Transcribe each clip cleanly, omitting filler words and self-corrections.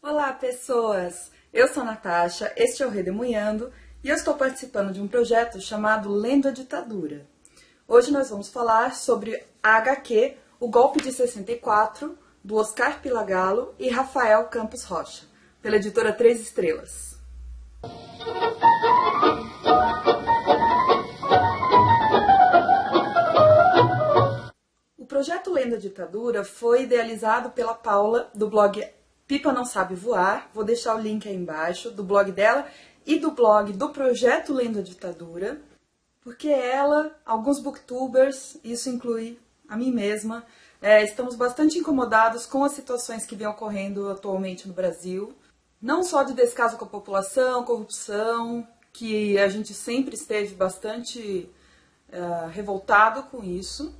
Olá, pessoas! Eu sou a Natasha, este é o Redemoinhando e eu estou participando de um projeto chamado Lendo a Ditadura. Hoje nós vamos falar sobre a HQ O Golpe de 64, do Oscar Pilagallo e Rafael Campos Rocha, pela editora Três Estrelas. O projeto Lendo a Ditadura foi idealizado pela Paula, do blog Pipa Não Sabe Voar. Vou deixar o link aí embaixo do blog dela e do blog do projeto Lendo a Ditadura, porque ela, alguns booktubers, isso inclui a mim mesma, estamos bastante incomodados com as situações que vêm ocorrendo atualmente no Brasil, não só de descaso com a população, corrupção, que a gente sempre esteve bastante revoltado com isso,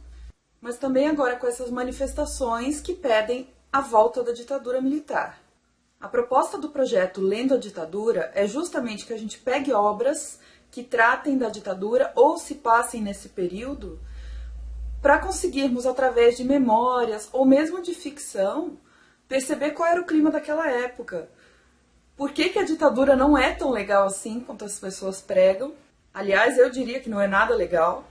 mas também agora com essas manifestações que pedem a volta da ditadura militar. A proposta do projeto Lendo a Ditadura é justamente que a gente pegue obras que tratem da ditadura ou se passem nesse período para conseguirmos, através de memórias ou mesmo de ficção, perceber qual era o clima daquela época. Por que a ditadura não é tão legal assim quanto as pessoas pregam? Aliás, eu diria que não é nada legal.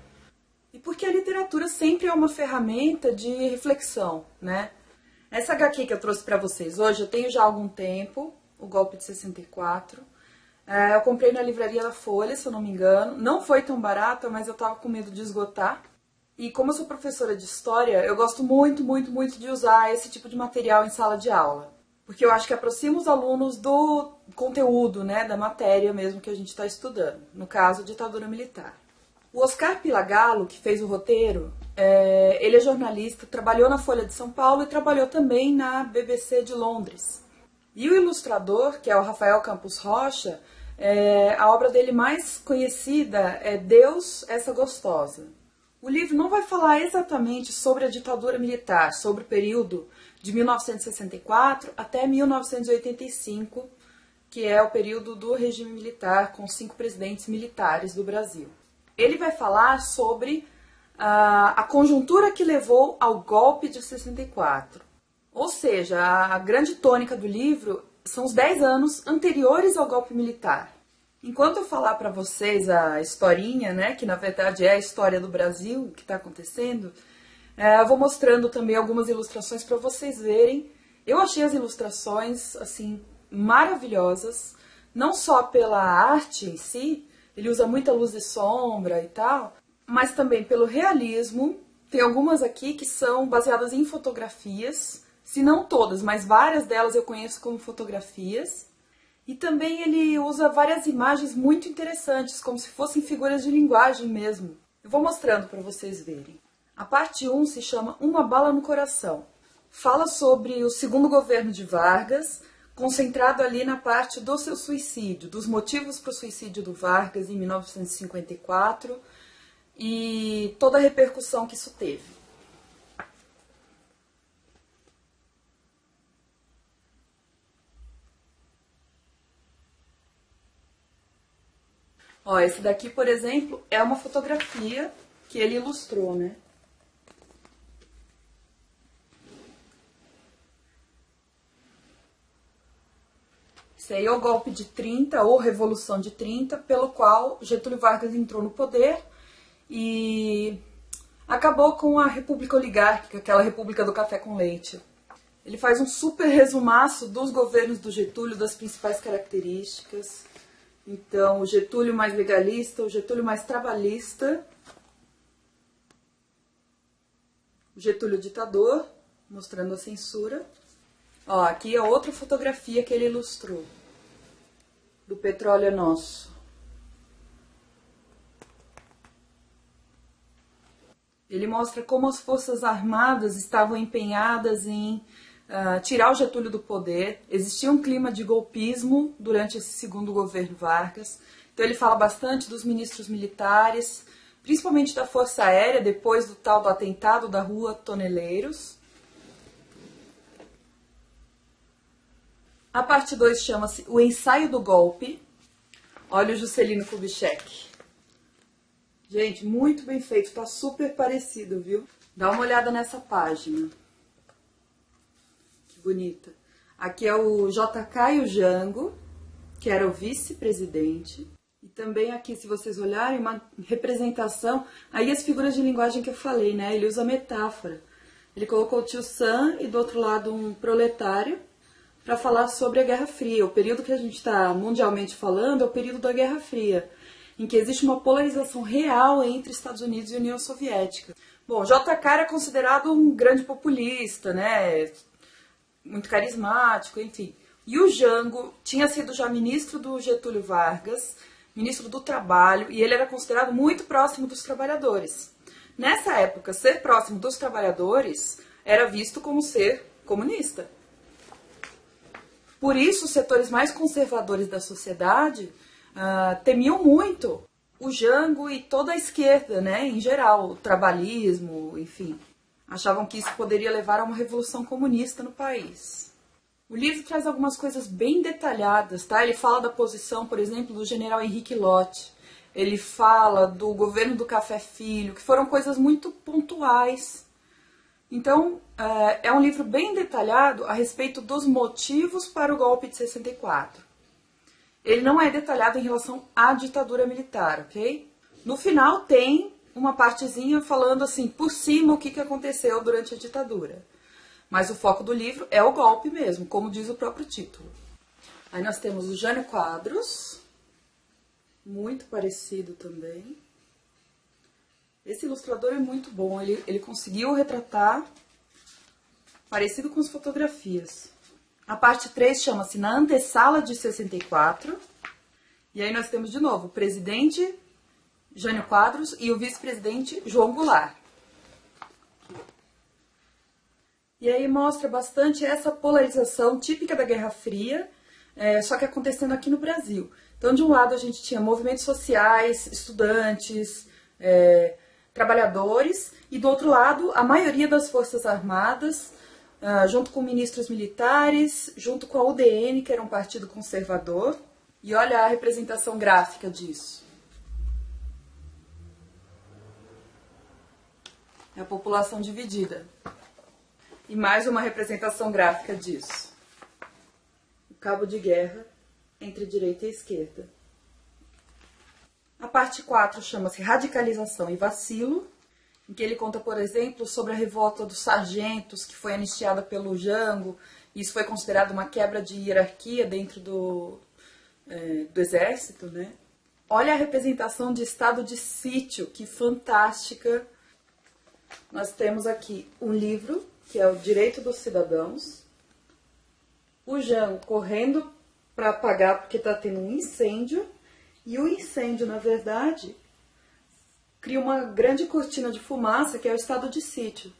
E porque a literatura sempre é uma ferramenta de reflexão, né? Essa HQ que eu trouxe para vocês hoje, eu tenho já há algum tempo, O Golpe de 64. Eu comprei na livraria da Folha, se eu não me engano. Não foi tão barata, mas eu estava com medo de esgotar. E como eu sou professora de história, eu gosto muito, muito, muito de usar esse tipo de material em sala de aula. Porque eu acho que aproxima os alunos do conteúdo, né, da matéria mesmo que a gente está estudando. No caso, ditadura militar. O Oscar Pilagallo, que fez o roteiro, ele é jornalista, trabalhou na Folha de São Paulo e trabalhou também na BBC de Londres. E o ilustrador, que é o Rafael Campos Rocha, a obra dele mais conhecida é Deus, Essa Gostosa. O livro não vai falar exatamente sobre a ditadura militar, sobre o período de 1964 até 1985, que é o período do regime militar com 5 presidentes militares do Brasil. Ele vai falar sobre a conjuntura que levou ao golpe de 64. Ou seja, a grande tônica do livro são os 10 anos anteriores ao golpe militar. Enquanto eu falar para vocês a historinha, né, que na verdade é a história do Brasil que está acontecendo, eu vou mostrando também algumas ilustrações para vocês verem. Eu achei as ilustrações assim maravilhosas, não só pela arte em si, ele usa muita luz e sombra e tal, mas também pelo realismo. Tem algumas aqui que são baseadas em fotografias, se não todas, mas várias delas eu conheço como fotografias. E também ele usa várias imagens muito interessantes, como se fossem figuras de linguagem mesmo. Eu vou mostrando para vocês verem. A parte 1 se chama Uma Bala no Coração. Fala sobre o segundo governo de Vargas, concentrado ali na parte do seu suicídio, dos motivos para o suicídio do Vargas em 1954 e toda a repercussão que isso teve. Ó, esse daqui, por exemplo, é uma fotografia que ele ilustrou, né? Esse aí é o golpe de 30, ou Revolução de 30, pelo qual Getúlio Vargas entrou no poder e acabou com a República Oligárquica, aquela República do Café com Leite. Ele faz um super resumaço dos governos do Getúlio, das principais características. Então, o Getúlio mais legalista, o Getúlio mais trabalhista, o Getúlio ditador, mostrando a censura. Ó, aqui é outra fotografia que ele ilustrou, do Petróleo é Nosso. Ele mostra como as Forças Armadas estavam empenhadas em tirar o Getúlio do poder. Existia um clima de golpismo durante esse segundo governo Vargas. Então ele fala bastante dos ministros militares, principalmente da Força Aérea, depois do tal do atentado da Rua Toneleiros. A parte 2 chama-se O Ensaio do Golpe. Olha o Juscelino Kubitschek. Gente, muito bem feito, tá super parecido, viu? Dá uma olhada nessa página. Que bonita. Aqui é o JK e o Jango, que era o vice-presidente. E também aqui, se vocês olharem, uma representação... Aí as figuras de linguagem que eu falei, né? Ele usa metáfora. Ele colocou o tio Sam e do outro lado um proletário para falar sobre a Guerra Fria. O período que a gente está mundialmente falando é o período da Guerra Fria, em que existe uma polarização real entre Estados Unidos e União Soviética. Bom, JK era considerado um grande populista, né? Muito carismático, enfim. E o Jango tinha sido já ministro do Getúlio Vargas, ministro do Trabalho, e ele era considerado muito próximo dos trabalhadores. Nessa época, ser próximo dos trabalhadores era visto como ser comunista. Por isso, os setores mais conservadores da sociedade temiam muito o Jango e toda a esquerda, né, em geral, o trabalhismo, enfim. Achavam que isso poderia levar a uma revolução comunista no país. O livro traz algumas coisas bem detalhadas, tá? Ele fala da posição, por exemplo, do general Henrique Lott. Ele fala do governo do Café Filho, que foram coisas muito pontuais. Então, é um livro bem detalhado a respeito dos motivos para o golpe de 64. Ele não é detalhado em relação à ditadura militar, ok? No final tem uma partezinha falando assim, por cima, o que aconteceu durante a ditadura. Mas o foco do livro é o golpe mesmo, como diz o próprio título. Aí nós temos o Jânio Quadros, muito parecido também. Esse ilustrador é muito bom, ele conseguiu retratar parecido com as fotografias. A parte 3 chama-se Na Antessala de 64. E aí nós temos de novo o presidente Jânio Quadros e o vice-presidente João Goulart. E aí mostra bastante essa polarização típica da Guerra Fria, só que acontecendo aqui no Brasil. Então, de um lado, a gente tinha movimentos sociais, estudantes, trabalhadores, e do outro lado, a maioria das Forças Armadas, junto com ministros militares, junto com a UDN, que era um partido conservador. E olha a representação gráfica disso. É a população dividida. E mais uma representação gráfica disso. O cabo de guerra entre direita e esquerda. A parte 4 chama-se Radicalização e Vacilo, em que ele conta, por exemplo, sobre a revolta dos sargentos, que foi anistiada pelo Jango. Isso foi considerado uma quebra de hierarquia dentro do exército, né? Olha a representação de estado de sítio, que fantástica. Nós temos aqui um livro, que é o Direito dos Cidadãos. O Jango correndo para apagar porque está tendo um incêndio. E o incêndio, na verdade, cria uma grande cortina de fumaça, que é o estado de sítio.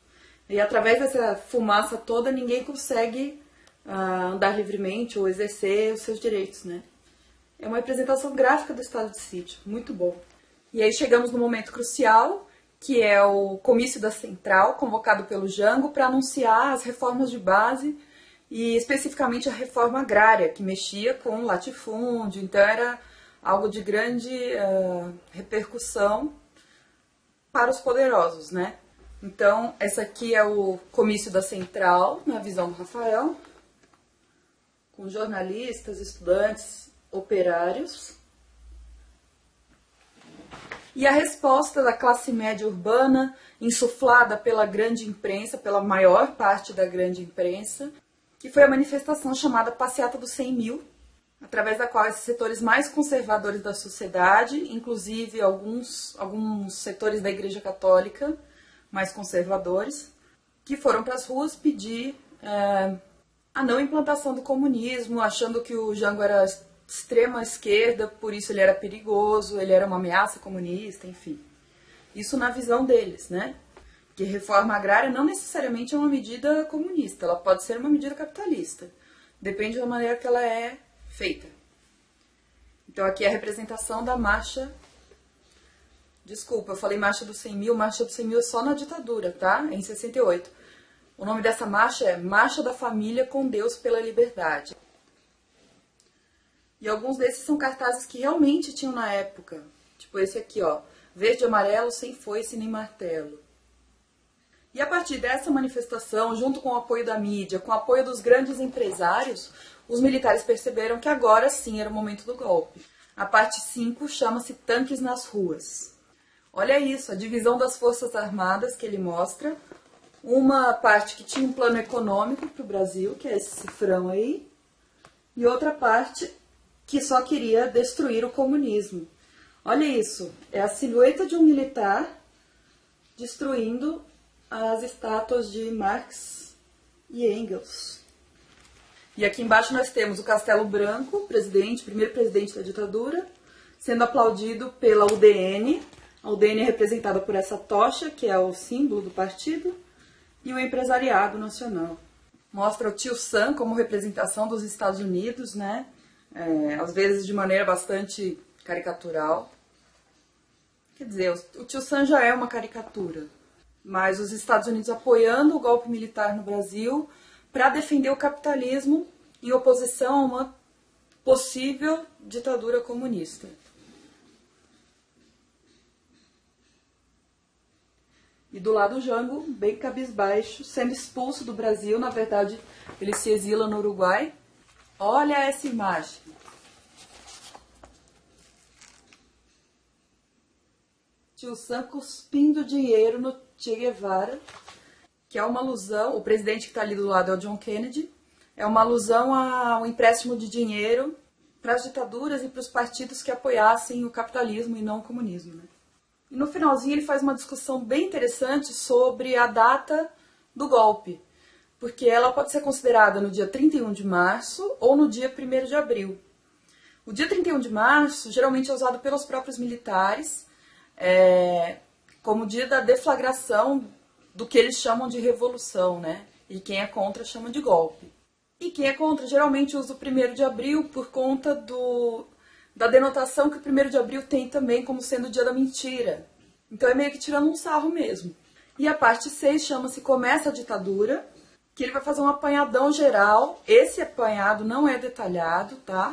E através dessa fumaça toda, ninguém consegue andar livremente ou exercer os seus direitos, né? É uma representação gráfica do estado de sítio, muito bom. E aí chegamos no momento crucial, que é o comício da Central, convocado pelo Jango, para anunciar as reformas de base e especificamente a reforma agrária, que mexia com latifúndio, então era algo de grande repercussão para os poderosos, né? Então, essa aqui é o comício da Central, na visão do Rafael, com jornalistas, estudantes, operários. E a resposta da classe média urbana, insuflada pela grande imprensa, pela maior parte da grande imprensa, que foi a manifestação chamada Passeata dos 100 Mil, através da qual esses setores mais conservadores da sociedade, inclusive alguns setores da Igreja Católica mais conservadores, que foram para as ruas pedir a não implantação do comunismo, achando que o Jango era extrema esquerda, por isso ele era perigoso, ele era uma ameaça comunista, enfim. Isso na visão deles, né? Que reforma agrária não necessariamente é uma medida comunista, ela pode ser uma medida capitalista. Depende da maneira que ela é feita. Então aqui é a representação da marcha. Desculpa, eu falei marcha dos 100 mil, marcha dos 100 mil é só na ditadura, tá? É em 68. O nome dessa marcha é Marcha da Família com Deus pela Liberdade. E alguns desses são cartazes que realmente tinham na época. Tipo esse aqui, ó. Verde e amarelo, sem foice nem martelo. E a partir dessa manifestação, junto com o apoio da mídia, com o apoio dos grandes empresários, os militares perceberam que agora sim era o momento do golpe. A parte 5 chama-se Tanques nas Ruas. Olha isso, a divisão das Forças Armadas que ele mostra. Uma parte que tinha um plano econômico para o Brasil, que é esse cifrão aí, e outra parte que só queria destruir o comunismo. Olha isso, é a silhueta de um militar destruindo as estátuas de Marx e Engels. E aqui embaixo nós temos o Castelo Branco, primeiro presidente da ditadura, sendo aplaudido pela UDN. A UDN é representada por essa tocha, que é o símbolo do partido, e o empresariado nacional. Mostra o tio Sam como representação dos Estados Unidos, né? Às vezes de maneira bastante caricatural. Quer dizer, o tio Sam já é uma caricatura, mas os Estados Unidos apoiando o golpe militar no Brasil para defender o capitalismo em oposição a uma possível ditadura comunista. E do lado o Jango, bem cabisbaixo, sendo expulso do Brasil. Na verdade, ele se exila no Uruguai. Olha essa imagem. Tio Sam cuspindo dinheiro no Che Guevara, que é uma alusão, o presidente que está ali do lado é o John Kennedy, é uma alusão ao empréstimo de dinheiro para as ditaduras e para os partidos que apoiassem o capitalismo e não o comunismo, né? E no finalzinho ele faz uma discussão bem interessante sobre a data do golpe, porque ela pode ser considerada no dia 31 de março ou no dia 1º de abril. O dia 31 de março geralmente é usado pelos próprios militares como dia da deflagração do que eles chamam de revolução, né? E quem é contra chama de golpe. E quem é contra geralmente usa o 1º de abril por conta da denotação que o 1º de abril tem também como sendo o dia da mentira. Então é meio que tirando um sarro mesmo. E a parte 6 chama-se Começa a Ditadura, que ele vai fazer um apanhadão geral. Esse apanhado não é detalhado, tá?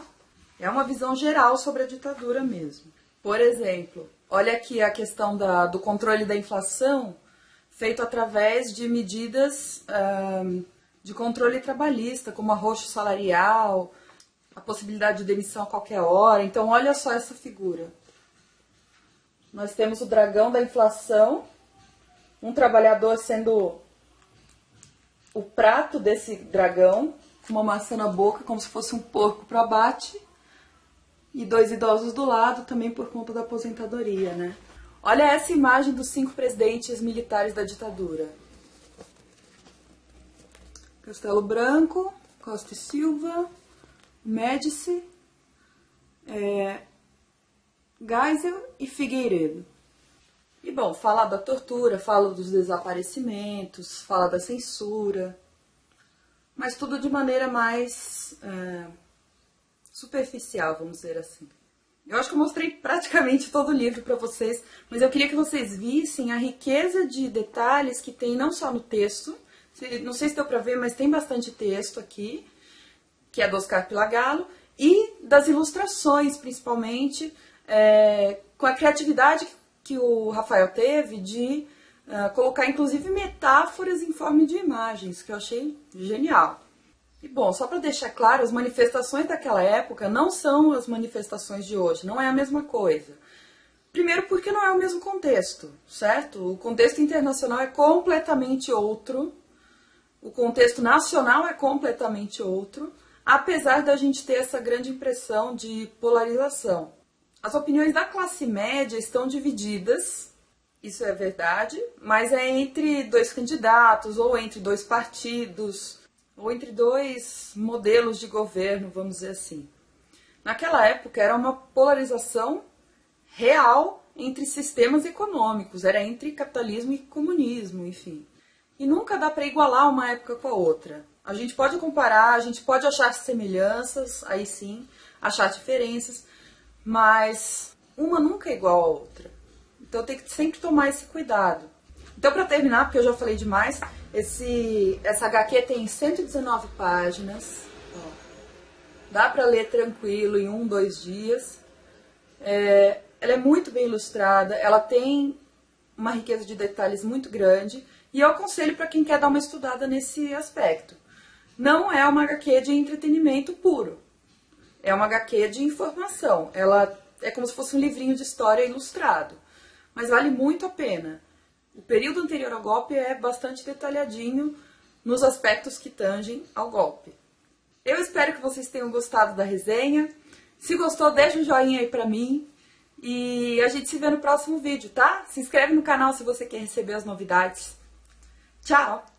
É uma visão geral sobre a ditadura mesmo. Por exemplo, olha aqui a questão do controle da inflação, feito através de medidas de controle trabalhista, como arroxo salarial, a possibilidade de demissão a qualquer hora. Então, olha só essa figura. Nós temos o dragão da inflação, um trabalhador sendo o prato desse dragão, com uma maçã na boca, como se fosse um porco para abate, e 2 idosos do lado, também por conta da aposentadoria, né? Olha essa imagem dos 5 presidentes militares da ditadura. Castelo Branco, Costa e Silva, Médici, Geisel e Figueiredo. E bom, fala da tortura, fala dos desaparecimentos, fala da censura, mas tudo de maneira mais superficial, vamos dizer assim. Eu acho que eu mostrei praticamente todo o livro para vocês, mas eu queria que vocês vissem a riqueza de detalhes que tem não só no texto, não sei se deu para ver, mas tem bastante texto aqui, que é do Oscar Pilagallo, e das ilustrações, principalmente, com a criatividade que o Rafael teve de colocar, inclusive, metáforas em forma de imagens, que eu achei genial. E, bom, só para deixar claro, as manifestações daquela época não são as manifestações de hoje, não é a mesma coisa. Primeiro porque não é o mesmo contexto, certo? O contexto internacional é completamente outro, o contexto nacional é completamente outro, apesar da gente ter essa grande impressão de polarização. As opiniões da classe média estão divididas, isso é verdade, mas é entre 2 candidatos, ou entre 2 partidos, ou entre 2 modelos de governo, vamos dizer assim. Naquela época era uma polarização real entre sistemas econômicos, era entre capitalismo e comunismo, enfim. E nunca dá para igualar uma época com a outra. A gente pode comparar, a gente pode achar semelhanças, aí sim, achar diferenças, mas uma nunca é igual à outra. Então tem que sempre tomar esse cuidado. Então, para terminar, porque eu já falei demais, essa HQ tem 119 páginas. Ó. Dá para ler tranquilo em 1, 2 dias. Ela é muito bem ilustrada, ela tem uma riqueza de detalhes muito grande E eu aconselho para quem quer dar uma estudada nesse aspecto. Não é uma HQ de entretenimento puro. É uma HQ de informação. Ela é como se fosse um livrinho de história ilustrado. Mas vale muito a pena. O período anterior ao golpe é bastante detalhadinho nos aspectos que tangem ao golpe. Eu espero que vocês tenham gostado da resenha. Se gostou, deixa um joinha aí pra mim. E a gente se vê no próximo vídeo, tá? Se inscreve no canal se você quer receber as novidades. Tchau!